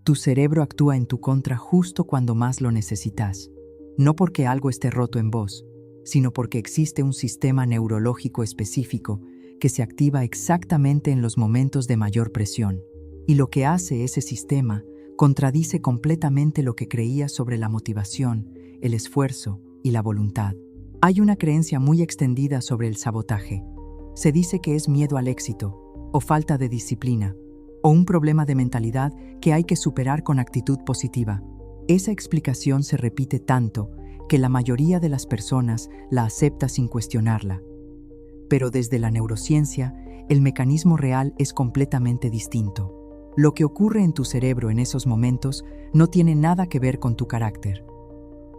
Tu cerebro actúa en tu contra justo cuando más lo necesitas. No porque algo esté roto en vos, sino porque existe un sistema neurológico específico que se activa exactamente en los momentos de mayor presión. Y lo que hace ese sistema contradice completamente lo que creías sobre la motivación, el esfuerzo y la voluntad. Hay una creencia muy extendida sobre el sabotaje. Se dice que es miedo al éxito, o falta de disciplina, o un problema de mentalidad que hay que superar con actitud positiva. Esa explicación se repite tanto que la mayoría de las personas la acepta sin cuestionarla. Pero desde la neurociencia, el mecanismo real es completamente distinto. Lo que ocurre en tu cerebro en esos momentos no tiene nada que ver con tu carácter.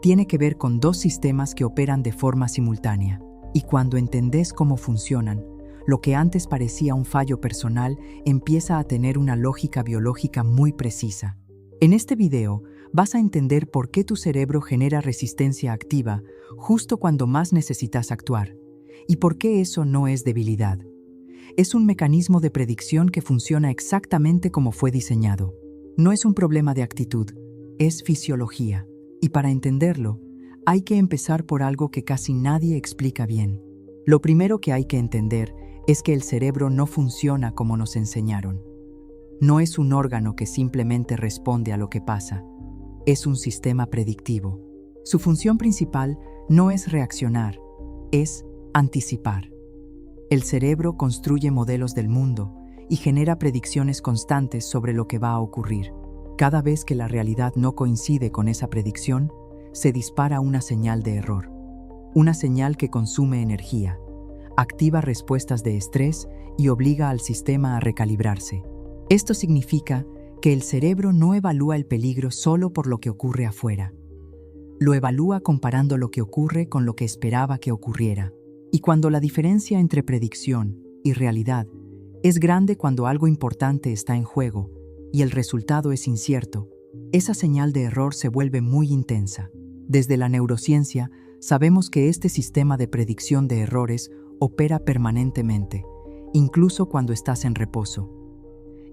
Tiene que ver con dos sistemas que operan de forma simultánea. Y cuando entendés cómo funcionan, lo que antes parecía un fallo personal empieza a tener una lógica biológica muy precisa. En este video vas a entender por qué tu cerebro genera resistencia activa justo cuando más necesitas actuar, y por qué eso no es debilidad. Es un mecanismo de predicción que funciona exactamente como fue diseñado. No es un problema de actitud, es fisiología. Y para entenderlo, hay que empezar por algo que casi nadie explica bien. Lo primero que hay que entender es que el cerebro no funciona como nos enseñaron. No es un órgano que simplemente responde a lo que pasa. Es un sistema predictivo. Su función principal no es reaccionar, es anticipar. El cerebro construye modelos del mundo y genera predicciones constantes sobre lo que va a ocurrir. Cada vez que la realidad no coincide con esa predicción, se dispara una señal de error. Una señal que consume energía, activa respuestas de estrés y obliga al sistema a recalibrarse. Esto significa que el cerebro no evalúa el peligro solo por lo que ocurre afuera. Lo evalúa comparando lo que ocurre con lo que esperaba que ocurriera. Y cuando la diferencia entre predicción y realidad es grande, cuando algo importante está en juego y el resultado es incierto, esa señal de error se vuelve muy intensa. Desde la neurociencia sabemos que este sistema de predicción de errores opera permanentemente, incluso cuando estás en reposo.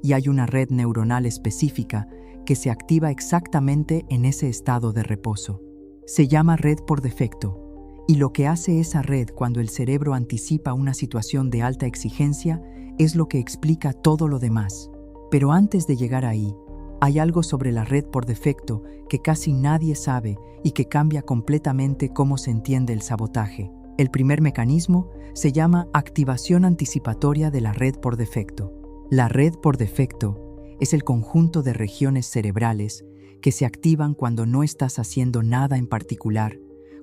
Y hay una red neuronal específica que se activa exactamente en ese estado de reposo. Se llama red por defecto. Y lo que hace esa red cuando el cerebro anticipa una situación de alta exigencia es lo que explica todo lo demás. Pero antes de llegar ahí, hay algo sobre la red por defecto que casi nadie sabe y que cambia completamente cómo se entiende el sabotaje. El primer mecanismo se llama activación anticipatoria de la red por defecto. La red por defecto es el conjunto de regiones cerebrales que se activan cuando no estás haciendo nada en particular,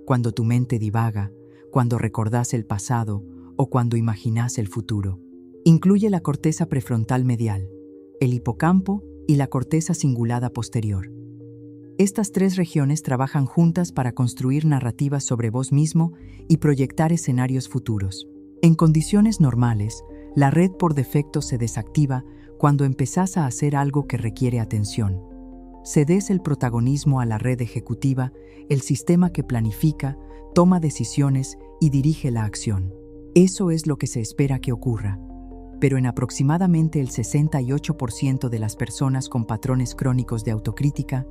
cuando tu mente divaga, cuando recordás el pasado o cuando imaginás el futuro. Incluye la corteza prefrontal medial, el hipocampo y la corteza cingulada posterior. Estas tres regiones trabajan juntas para construir narrativas sobre vos mismo y proyectar escenarios futuros. En condiciones normales, la red por defecto se desactiva cuando empezás a hacer algo que requiere atención. Cedes el protagonismo a la red ejecutiva, el sistema que planifica, toma decisiones y dirige la acción. Eso es lo que se espera que ocurra. Pero en aproximadamente el 68% de las personas con patrones crónicos de autocrítica,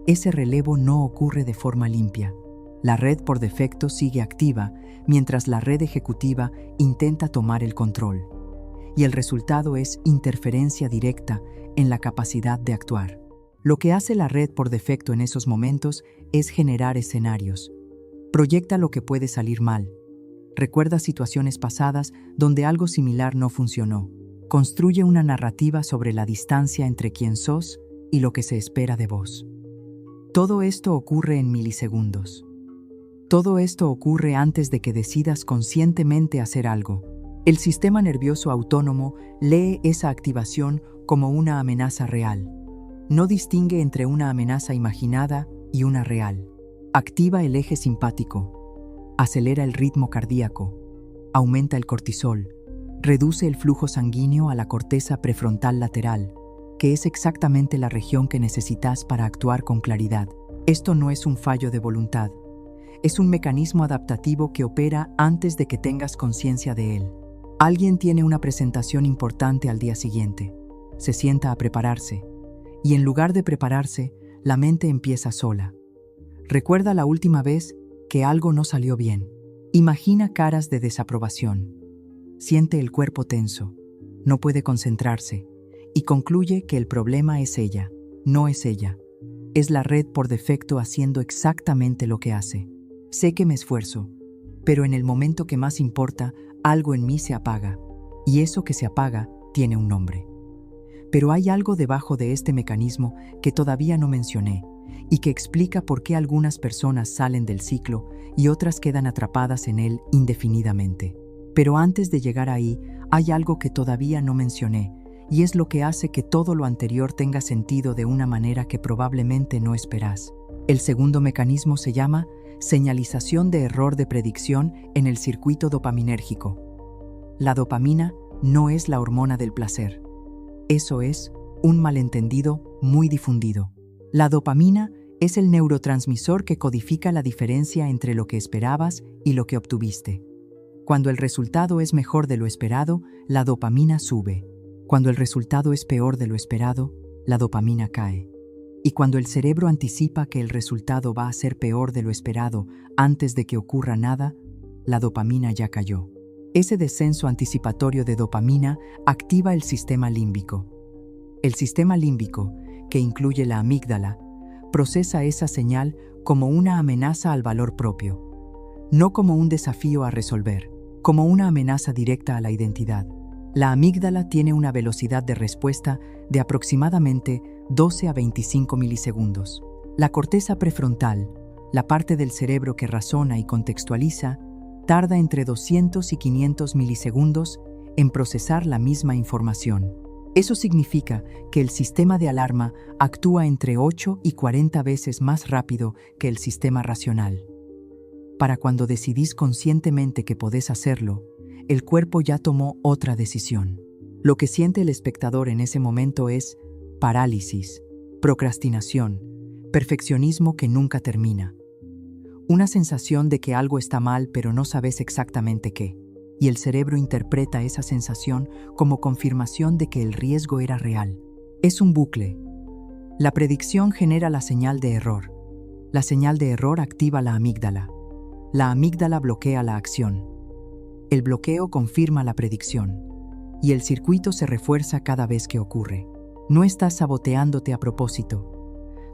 ese relevo no ocurre de forma limpia. La red por defecto sigue activa mientras la red ejecutiva intenta tomar el control. Y el resultado es interferencia directa en la capacidad de actuar. Lo que hace la red por defecto en esos momentos es generar escenarios. Proyecta lo que puede salir mal. Recuerda situaciones pasadas donde algo similar no funcionó. Construye una narrativa sobre la distancia entre quién sos y lo que se espera de vos. Todo esto ocurre en milisegundos. Todo esto ocurre antes de que decidas conscientemente hacer algo. El sistema nervioso autónomo lee esa activación como una amenaza real. No distingue entre una amenaza imaginada y una real. Activa el eje simpático, acelera el ritmo cardíaco, aumenta el cortisol, reduce el flujo sanguíneo a la corteza prefrontal lateral, que es exactamente la región que necesitas para actuar con claridad. Esto no es un fallo de voluntad, es un mecanismo adaptativo que opera antes de que tengas conciencia de él. Alguien tiene una presentación importante al día siguiente, se sienta a prepararse, Y en lugar de prepararse, la mente empieza sola. Recuerda la última vez que algo no salió bien. Imagina caras de desaprobación. Siente el cuerpo tenso. No puede concentrarse. Y concluye que el problema es ella, no es ella. Es la red por defecto haciendo exactamente lo que hace. Sé que me esfuerzo, pero en el momento que más importa, algo en mí se apaga. Y eso que se apaga tiene un nombre. Pero hay algo debajo de este mecanismo que todavía no mencioné y que explica por qué algunas personas salen del ciclo y otras quedan atrapadas en él indefinidamente. Pero antes de llegar ahí, hay algo que todavía no mencioné, y es lo que hace que todo lo anterior tenga sentido de una manera que probablemente no esperás. El segundo mecanismo se llama señalización de error de predicción en el circuito dopaminérgico. La dopamina no es la hormona del placer. Eso es un malentendido muy difundido. La dopamina es el neurotransmisor que codifica la diferencia entre lo que esperabas y lo que obtuviste. Cuando el resultado es mejor de lo esperado, la dopamina sube. Cuando el resultado es peor de lo esperado, la dopamina cae. Y cuando el cerebro anticipa que el resultado va a ser peor de lo esperado antes de que ocurra nada, la dopamina ya cayó. Ese descenso anticipatorio de dopamina activa el sistema límbico. El sistema límbico, que incluye la amígdala, procesa esa señal como una amenaza al valor propio, no como un desafío a resolver, como una amenaza directa a la identidad. La amígdala tiene una velocidad de respuesta de aproximadamente 12 a 25 milisegundos. La corteza prefrontal, la parte del cerebro que razona y contextualiza, tarda entre 200 y 500 milisegundos en procesar la misma información. Eso significa que el sistema de alarma actúa entre 8 y 40 veces más rápido que el sistema racional. Para cuando decidís conscientemente que podés hacerlo, el cuerpo ya tomó otra decisión. Lo que siente el espectador en ese momento es parálisis, procrastinación, perfeccionismo que nunca termina. Una sensación de que algo está mal pero no sabes exactamente qué. Y el cerebro interpreta esa sensación como confirmación de que el riesgo era real. Es un bucle. La predicción genera la señal de error. La señal de error activa la amígdala. La amígdala bloquea la acción. El bloqueo confirma la predicción. Y el circuito se refuerza cada vez que ocurre. No estás saboteándote a propósito.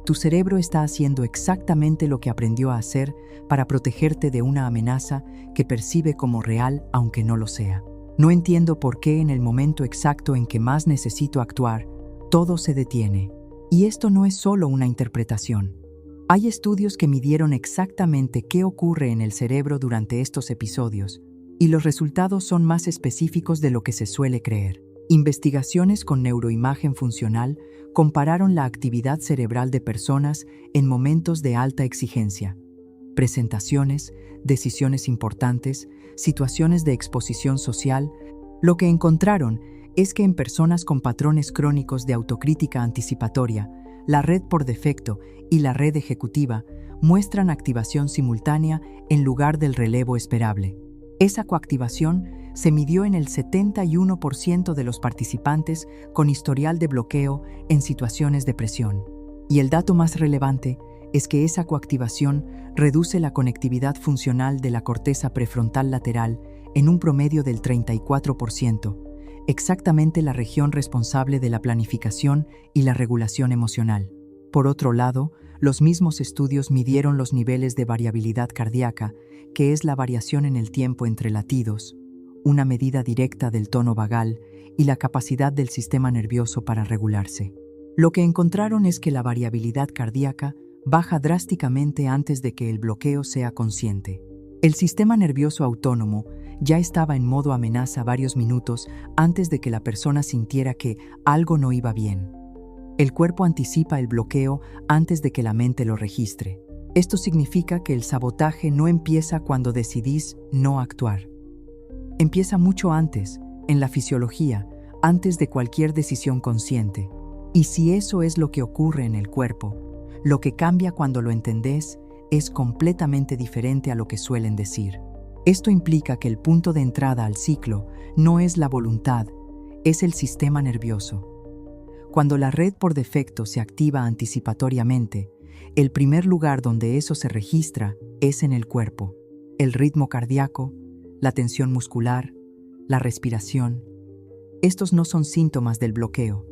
Tu cerebro está haciendo exactamente lo que aprendió a hacer para protegerte de una amenaza que percibe como real aunque no lo sea. No entiendo por qué en el momento exacto en que más necesito actuar, todo se detiene. Y esto no es solo una interpretación. Hay estudios que midieron exactamente qué ocurre en el cerebro durante estos episodios, y los resultados son más específicos de lo que se suele creer. Investigaciones con neuroimagen funcional compararon la actividad cerebral de personas en momentos de alta exigencia, presentaciones, decisiones importantes, situaciones de exposición social. Lo que encontraron es que en personas con patrones crónicos de autocrítica anticipatoria, la red por defecto y la red ejecutiva muestran activación simultánea en lugar del relevo esperable. Esa coactivación se midió en el 71% de los participantes con historial de bloqueo en situaciones de presión. Y el dato más relevante es que esa coactivación reduce la conectividad funcional de la corteza prefrontal lateral en un promedio del 34%, exactamente la región responsable de la planificación y la regulación emocional. Por otro lado, los mismos estudios midieron los niveles de variabilidad cardíaca, que es la variación en el tiempo entre latidos, una medida directa del tono vagal y la capacidad del sistema nervioso para regularse. Lo que encontraron es que la variabilidad cardíaca baja drásticamente antes de que el bloqueo sea consciente. El sistema nervioso autónomo ya estaba en modo amenaza varios minutos antes de que la persona sintiera que algo no iba bien. El cuerpo anticipa el bloqueo antes de que la mente lo registre. Esto significa que el sabotaje no empieza cuando decidís no actuar. Empieza mucho antes, en la fisiología, antes de cualquier decisión consciente. Y si eso es lo que ocurre en el cuerpo, lo que cambia cuando lo entendés es completamente diferente a lo que suelen decir. Esto implica que el punto de entrada al ciclo no es la voluntad, es el sistema nervioso. Cuando la red por defecto se activa anticipatoriamente, el primer lugar donde eso se registra es en el cuerpo. El ritmo cardíaco, la tensión muscular, la respiración. Estos no son síntomas del bloqueo,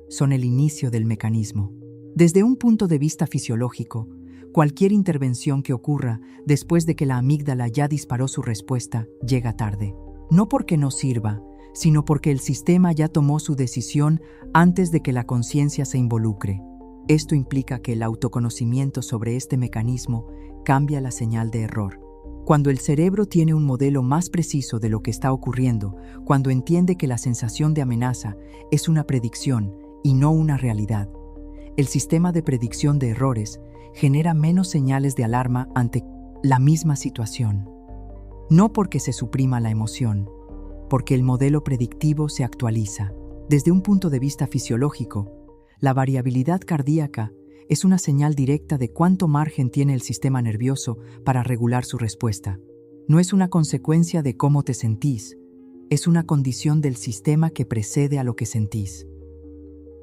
son el inicio del mecanismo. Desde un punto de vista fisiológico, cualquier intervención que ocurra después de que la amígdala ya disparó su respuesta llega tarde. No porque no sirva, sino porque el sistema ya tomó su decisión antes de que la conciencia se involucre. Esto implica que el autoconocimiento sobre este mecanismo cambia la señal de error. Cuando el cerebro tiene un modelo más preciso de lo que está ocurriendo, cuando entiende que la sensación de amenaza es una predicción y no una realidad, el sistema de predicción de errores genera menos señales de alarma ante la misma situación. No porque se suprima la emoción, porque el modelo predictivo se actualiza. Desde un punto de vista fisiológico, la variabilidad cardíaca es una señal directa de cuánto margen tiene el sistema nervioso para regular su respuesta. No es una consecuencia de cómo te sentís, es una condición del sistema que precede a lo que sentís.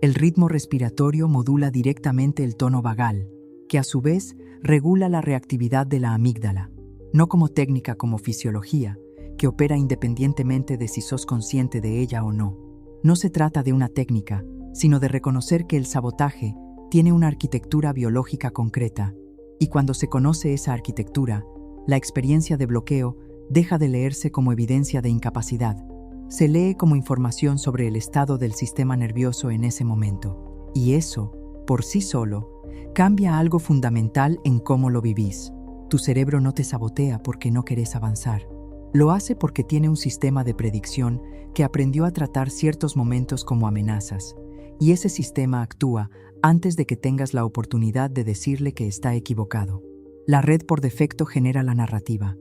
El ritmo respiratorio modula directamente el tono vagal, que a su vez regula la reactividad de la amígdala, no como técnica como fisiología, que opera independientemente de si sos consciente de ella o no. No se trata de una técnica, sino de reconocer que el sabotaje tiene una arquitectura biológica concreta, y cuando se conoce esa arquitectura, la experiencia de bloqueo deja de leerse como evidencia de incapacidad. Se lee como información sobre el estado del sistema nervioso en ese momento. Y eso, por sí solo, cambia algo fundamental en cómo lo vivís. Tu cerebro no te sabotea porque no querés avanzar. Lo hace porque tiene un sistema de predicción que aprendió a tratar ciertos momentos como amenazas, y ese sistema actúa antes de que tengas la oportunidad de decirle que está equivocado. La red por defecto genera la narrativa.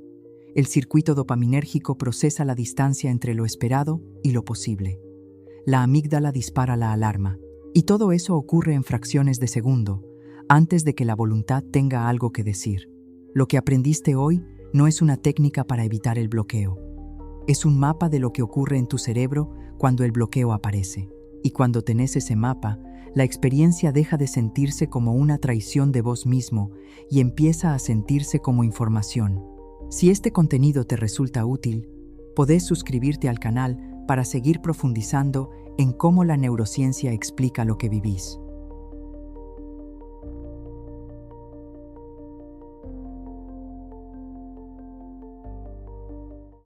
El circuito dopaminérgico procesa la distancia entre lo esperado y lo posible. La amígdala dispara la alarma, y todo eso ocurre en fracciones de segundo, antes de que la voluntad tenga algo que decir. Lo que aprendiste hoy no es una técnica para evitar el bloqueo. Es un mapa de lo que ocurre en tu cerebro cuando el bloqueo aparece. Y cuando tenés ese mapa, la experiencia deja de sentirse como una traición de vos mismo y empieza a sentirse como información. Si este contenido te resulta útil, podés suscribirte al canal para seguir profundizando en cómo la neurociencia explica lo que vivís.